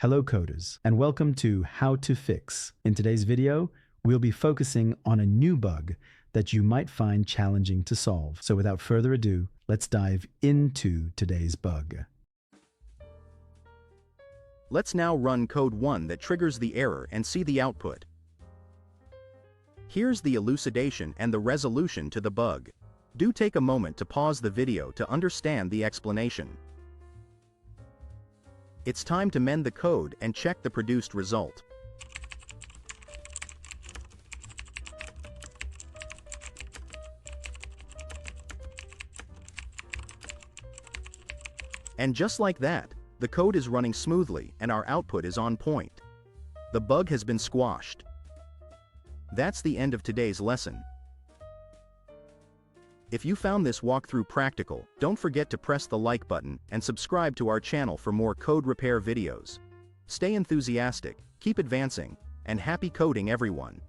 Hello coders, and welcome to How to Fix. In today's video, we'll be focusing on a new bug that you might find challenging to solve. So without further ado, let's dive into today's bug. Let's now run code 1 that triggers the error and see the output. Here's the elucidation and the resolution to the bug. Do take a moment to pause the video to understand the explanation. It's time to mend the code and check the produced result. And just like that, the code is running smoothly and our output is on point. The bug has been squashed. That's the end of today's lesson. If you found this walkthrough practical, don't forget to press the like button and subscribe to our channel for more code repair videos. Stay enthusiastic, keep advancing, and happy coding everyone.